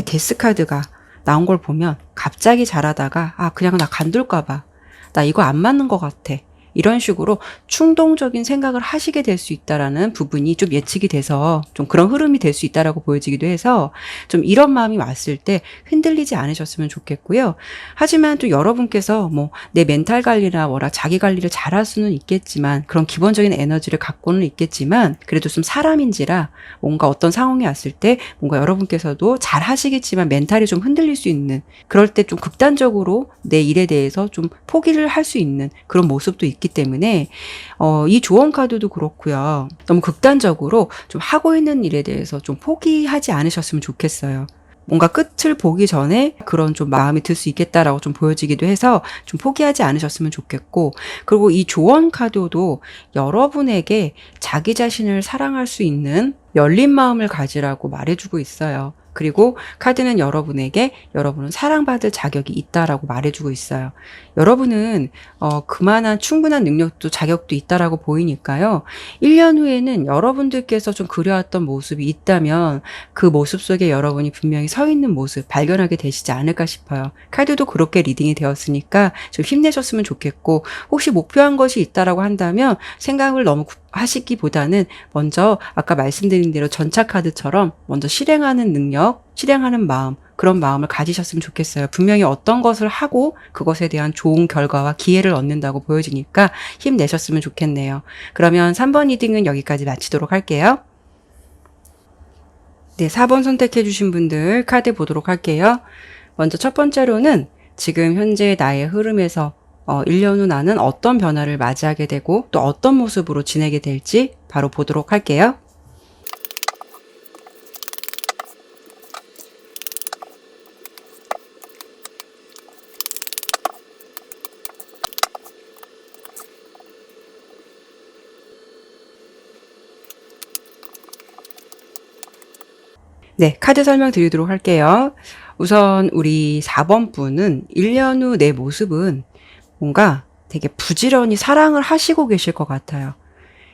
데스카드가 나온 걸 보면 갑자기 잘하다가 그냥 나 간둘까 봐. 나 이거 안 맞는 것 같아. 이런 식으로 충동적인 생각을 하시게 될 수 있다라는 부분이 좀 예측이 돼서 좀 그런 흐름이 될 수 있다라고 보여지기도 해서 좀 이런 마음이 왔을 때 흔들리지 않으셨으면 좋겠고요. 하지만 또 여러분께서 내 멘탈 관리나 자기 관리를 잘할 수는 있겠지만 그런 기본적인 에너지를 갖고는 있겠지만 그래도 좀 사람인지라 뭔가 어떤 상황이 왔을 때 뭔가 여러분께서도 잘 하시겠지만 멘탈이 좀 흔들릴 수 있는 그럴 때 좀 극단적으로 내 일에 대해서 좀 포기를 할 수 있는 그런 모습도 있기 때문에 이 조언 카드도 그렇고요. 너무 극단적으로 좀 하고 있는 일에 대해서 좀 포기하지 않으셨으면 좋겠어요. 뭔가 끝을 보기 전에 그런 좀 마음이 들 수 있겠다라고 좀 보여지기도 해서 좀 포기하지 않으셨으면 좋겠고 그리고 이 조언 카드도 여러분에게 자기 자신을 사랑할 수 있는 열린 마음을 가지라고 말해주고 있어요. 그리고 카드는 여러분에게 여러분은 사랑받을 자격이 있다라고 말해주고 있어요. 여러분은 그만한 충분한 능력도 자격도 있다라고 보이니까요. 1년 후에는 여러분들께서 좀 그려왔던 모습이 있다면 그 모습 속에 여러분이 분명히 서 있는 모습 발견하게 되시지 않을까 싶어요. 카드도 그렇게 리딩이 되었으니까 좀 힘내셨으면 좋겠고 혹시 목표한 것이 있다라고 한다면 생각을 너무 하시기보다는 먼저 아까 말씀드린 대로 전차 카드처럼 먼저 실행하는 능력, 실행하는 마음 그런 마음을 가지셨으면 좋겠어요. 분명히 어떤 것을 하고 그것에 대한 좋은 결과와 기회를 얻는다고 보여지니까 힘내셨으면 좋겠네요. 그러면 3번 리딩은 여기까지 마치도록 할게요. 네, 4번 선택해 주신 분들 카드 보도록 할게요. 먼저 첫 번째로는 지금 현재 나의 흐름에서 1년 후 나는 어떤 변화를 맞이하게 되고 또 어떤 모습으로 지내게 될지 바로 보도록 할게요. 네, 카드 설명 드리도록 할게요. 우선 우리 4번 분은 1년 후 내 모습은 뭔가 되게 부지런히 사랑을 하시고 계실 것 같아요.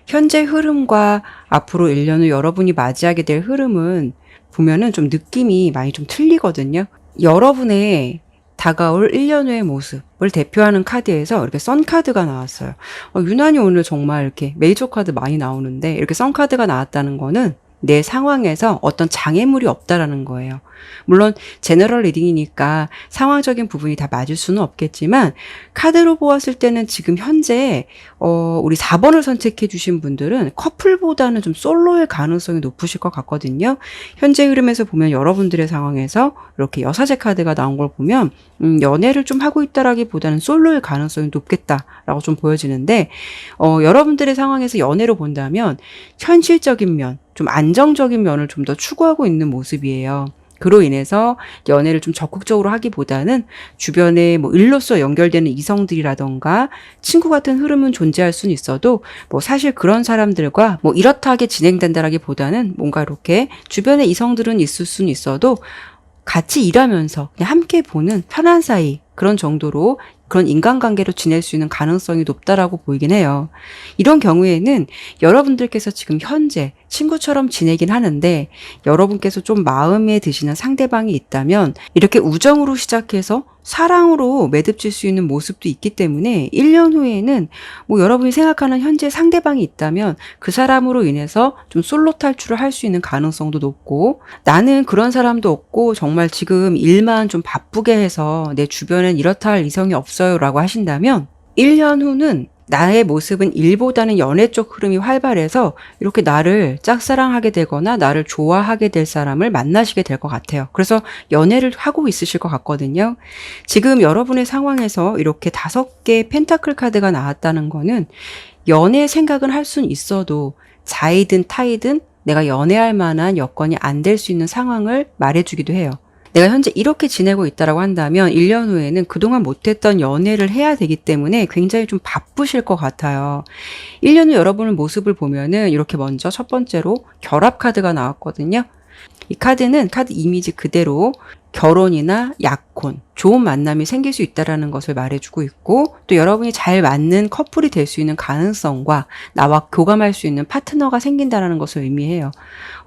현재 흐름과 앞으로 1년 후 여러분이 맞이하게 될 흐름은 보면은 좀 느낌이 많이 좀 틀리거든요. 여러분의 다가올 1년 후의 모습을 대표하는 카드에서 이렇게 선 카드가 나왔어요. 유난히 오늘 정말 이렇게 메이저 카드 많이 나오는데 이렇게 선 카드가 나왔다는 거는 내 상황에서 어떤 장애물이 없다라는 거예요. 물론 제너럴 리딩이니까 상황적인 부분이 다 맞을 수는 없겠지만 카드로 보았을 때는 지금 현재 우리 4번을 선택해 주신 분들은 커플보다는 좀 솔로의 가능성이 높으실 것 같거든요. 현재 흐름에서 보면 여러분들의 상황에서 이렇게 여사제 카드가 나온 걸 보면 연애를 좀 하고 있다라기보다는 솔로의 가능성이 높겠다라고 좀 보여지는데 여러분들의 상황에서 연애로 본다면 현실적인 면, 좀 안정적인 면을 좀 더 추구하고 있는 모습이에요. 그로 인해서 연애를 좀 적극적으로 하기보다는 주변에 일로서 연결되는 이성들이라던가 친구 같은 흐름은 존재할 수는 있어도 사실 그런 사람들과 이렇다하게 진행된다라기보다는 뭔가 이렇게 주변에 이성들은 있을 수는 있어도 같이 일하면서 그냥 함께 보는 편한 사이 그런 정도로 그런 인간관계로 지낼 수 있는 가능성이 높다라고 보이긴 해요. 이런 경우에는 여러분들께서 지금 현재 친구처럼 지내긴 하는데 여러분께서 좀 마음에 드시는 상대방이 있다면 이렇게 우정으로 시작해서 사랑으로 매듭질 수 있는 모습도 있기 때문에 1년 후에는 뭐 여러분이 생각하는 현재 상대방이 있다면 그 사람으로 인해서 좀 솔로 탈출을 할 수 있는 가능성도 높고, 나는 그런 사람도 없고 정말 지금 일만 좀 바쁘게 해서 내 주변엔 이렇다 할 이성이 없어요 라고 하신다면 1년 후는 나의 모습은 일보다는 연애 쪽 흐름이 활발해서 이렇게 나를 짝사랑하게 되거나 나를 좋아하게 될 사람을 만나시게 될 것 같아요. 그래서 연애를 하고 있으실 것 같거든요. 지금 여러분의 상황에서 이렇게 5개의 펜타클 카드가 나왔다는 거는 연애 생각은 할 수는 있어도 자이든 타이든 내가 연애할 만한 여건이 안 될 수 있는 상황을 말해주기도 해요. 내가 현재 이렇게 지내고 있다라고 한다면 1년 후에는 그동안 못했던 연애를 해야 되기 때문에 굉장히 좀 바쁘실 것 같아요. 1년 후 여러분의 모습을 보면은 이렇게 먼저 첫 번째로 결합 카드가 나왔거든요. 이 카드는 카드 이미지 그대로 결혼이나 약혼, 좋은 만남이 생길 수 있다는 것을 말해주고 있고, 또 여러분이 잘 맞는 커플이 될 수 있는 가능성과 나와 교감할 수 있는 파트너가 생긴다는 것을 의미해요.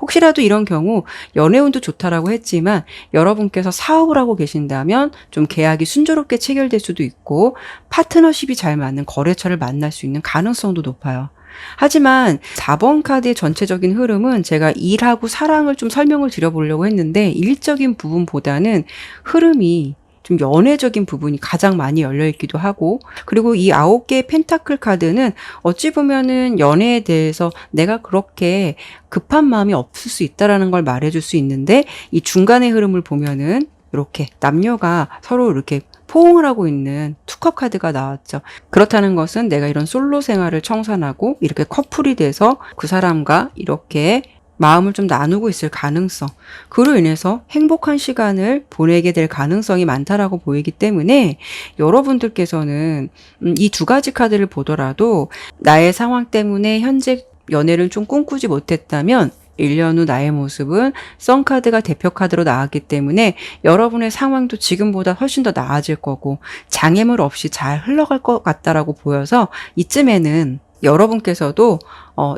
혹시라도 이런 경우 연애운도 좋다라고 했지만 여러분께서 사업을 하고 계신다면 좀 계약이 순조롭게 체결될 수도 있고 파트너십이 잘 맞는 거래처를 만날 수 있는 가능성도 높아요. 하지만 4번 카드의 전체적인 흐름은 제가 일하고 사랑을 좀 설명을 드려보려고 했는데 일적인 부분보다는 흐름이 좀 연애적인 부분이 가장 많이 열려있기도 하고, 그리고 이 9개의 펜타클 카드는 어찌 보면은 연애에 대해서 내가 그렇게 급한 마음이 없을 수 있다라는 걸 말해줄 수 있는데, 이 중간의 흐름을 보면은 이렇게 남녀가 서로 이렇게 포옹을 하고 있는 투컵 카드가 나왔죠. 그렇다는 것은 내가 이런 솔로 생활을 청산하고 이렇게 커플이 돼서 그 사람과 이렇게 마음을 좀 나누고 있을 가능성, 그로 인해서 행복한 시간을 보내게 될 가능성이 많다라고 보이기 때문에 여러분들께서는 이 2가지 카드를 보더라도 나의 상황 때문에 현재 연애를 좀 꿈꾸지 못했다면 1년 후 나의 모습은 썬카드가 대표카드로 나왔기 때문에 여러분의 상황도 지금보다 훨씬 더 나아질 거고 장애물 없이 잘 흘러갈 것 같다라고 보여서 이쯤에는 여러분께서도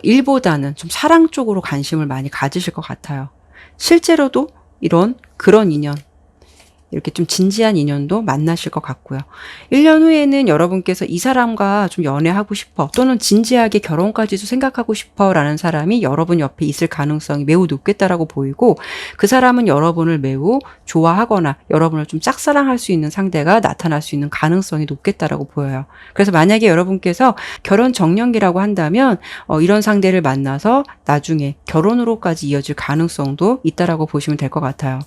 일보다는 좀 사랑 쪽으로 관심을 많이 가지실 것 같아요. 실제로도 그런 인연, 이렇게 좀 진지한 인연도 만나실 것 같고요. 1년 후에는 여러분께서 이 사람과 좀 연애하고 싶어, 또는 진지하게 결혼까지도 생각하고 싶어 라는 사람이 여러분 옆에 있을 가능성이 매우 높겠다라고 보이고, 그 사람은 여러분을 매우 좋아하거나 여러분을 좀 짝사랑할 수 있는 상대가 나타날 수 있는 가능성이 높겠다라고 보여요. 그래서 만약에 여러분께서 결혼 정년기라고 한다면 이런 상대를 만나서 나중에 결혼으로까지 이어질 가능성도 있다라고 보시면 될 것 같아요.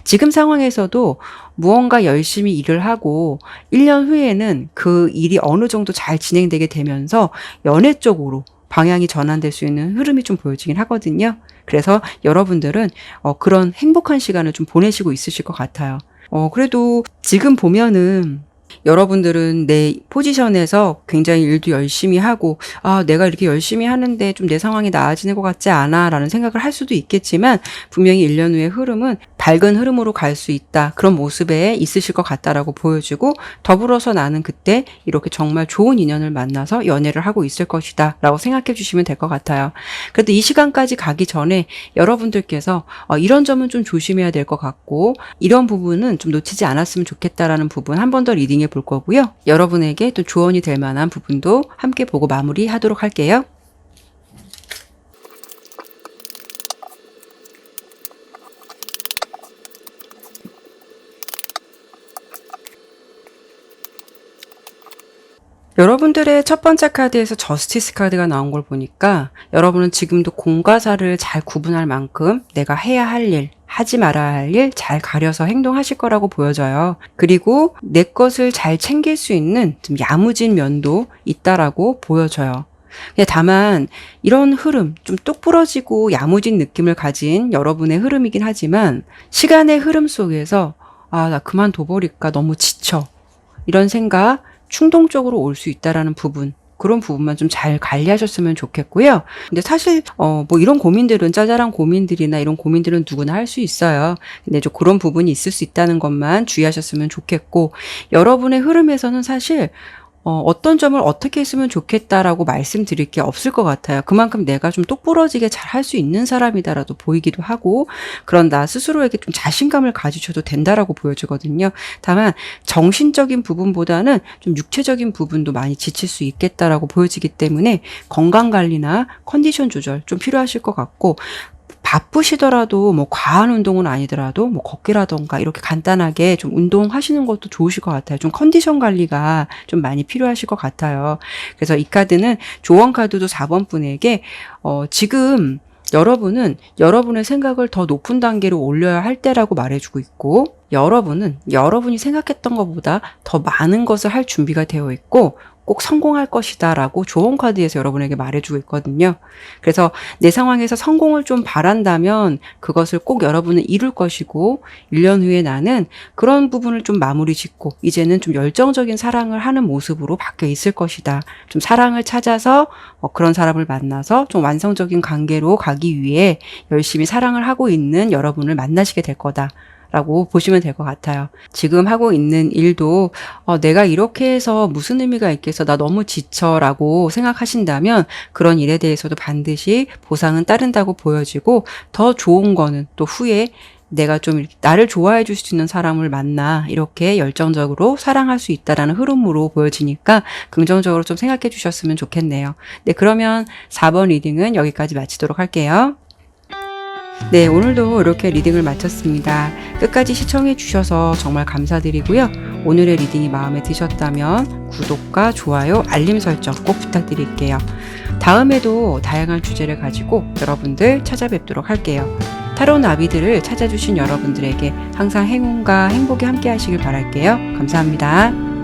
지금 상황에서도 무언가 열심히 일을 하고 1년 후에는 그 일이 어느 정도 잘 진행되게 되면서 연애 쪽으로 방향이 전환될 수 있는 흐름이 좀 보여지긴 하거든요. 그래서 여러분들은 그런 행복한 시간을 좀 보내시고 있으실 것 같아요. 그래도 지금 보면은 여러분들은 내 포지션에서 굉장히 일도 열심히 하고, 내가 이렇게 열심히 하는데 좀 내 상황이 나아지는 것 같지 않아 라는 생각을 할 수도 있겠지만, 분명히 1년 후의 흐름은 밝은 흐름으로 갈 수 있다, 그런 모습에 있으실 것 같다라고 보여주고, 더불어서 나는 그때 이렇게 정말 좋은 인연을 만나서 연애를 하고 있을 것이다 라고 생각해 주시면 될 것 같아요. 그래도 이 시간까지 가기 전에 여러분들께서 이런 점은 좀 조심해야 될 것 같고 이런 부분은 좀 놓치지 않았으면 좋겠다라는 부분 한 번 더 리딩해 볼 거고요. 여러분에게 또 조언이 될 만한 부분도 함께 보고 마무리하도록 할게요. 여러분들의 첫 번째 카드에서 저스티스 카드가 나온 걸 보니까 여러분은 지금도 공과 사를 잘 구분할 만큼 내가 해야 할 일, 하지 말아야 할 일 잘 가려서 행동하실 거라고 보여져요. 그리고 내 것을 잘 챙길 수 있는 좀 야무진 면도 있다라고 보여져요. 다만 이런 흐름, 좀 똑부러지고 야무진 느낌을 가진 여러분의 흐름이긴 하지만 시간의 흐름 속에서 나 그만둬버릴까, 너무 지쳐, 이런 생각 충동적으로 올 수 있다라는 부분, 그런 부분만 좀 잘 관리하셨으면 좋겠고요. 근데 사실 뭐 이런 고민들은, 짜잘한 고민들이나 이런 고민들은 누구나 할 수 있어요. 근데 좀 그런 부분이 있을 수 있다는 것만 주의하셨으면 좋겠고, 여러분의 흐름에서는 사실 어떤 점을 어떻게 했으면 좋겠다라고 말씀드릴 게 없을 것 같아요. 그만큼 내가 좀 똑부러지게 잘 할 수 있는 사람이다라도 보이기도 하고, 그런 나 스스로에게 좀 자신감을 가지셔도 된다라고 보여주거든요. 다만 정신적인 부분보다는 좀 육체적인 부분도 많이 지칠 수 있겠다라고 보여지기 때문에 건강 관리나 컨디션 조절 좀 필요하실 것 같고, 바쁘시더라도 뭐 과한 운동은 아니더라도 뭐 걷기라던가 이렇게 간단하게 좀 운동하시는 것도 좋으실 것 같아요. 좀 컨디션 관리가 좀 많이 필요하실 것 같아요. 그래서 이 카드는 조언 카드도 4번 분에게 지금 여러분은 여러분의 생각을 더 높은 단계로 올려야 할 때라고 말해주고 있고, 여러분은 여러분이 생각했던 것보다 더 많은 것을 할 준비가 되어 있고 꼭 성공할 것이다 라고 조언 카드에서 여러분에게 말해주고 있거든요. 그래서 내 상황에서 성공을 좀 바란다면 그것을 꼭 여러분은 이룰 것이고, 1년 후에 나는 그런 부분을 좀 마무리 짓고 이제는 좀 열정적인 사랑을 하는 모습으로 바뀌어 있을 것이다. 좀 사랑을 찾아서 그런 사람을 만나서 좀 완성적인 관계로 가기 위해 열심히 사랑을 하고 있는 여러분을 만나시게 될 거다 라고 보시면 될 것 같아요. 지금 하고 있는 일도 내가 이렇게 해서 무슨 의미가 있겠어, 나 너무 지쳐 라고 생각하신다면 그런 일에 대해서도 반드시 보상은 따른다고 보여지고, 더 좋은 거는 또 후에 내가 좀 나를 좋아해 줄 수 있는 사람을 만나 이렇게 열정적으로 사랑할 수 있다라는 흐름으로 보여지니까 긍정적으로 좀 생각해 주셨으면 좋겠네요. 네, 그러면 4번 리딩은 여기까지 마치도록 할게요. 네, 오늘도 이렇게 리딩을 마쳤습니다. 끝까지 시청해 주셔서 정말 감사드리고요. 오늘의 리딩이 마음에 드셨다면 구독과 좋아요, 알림 설정 꼭 부탁드릴게요. 다음에도 다양한 주제를 가지고 여러분들 찾아뵙도록 할게요. 타로 나비들을 찾아주신 여러분들에게 항상 행운과 행복이 함께 하시길 바랄게요. 감사합니다.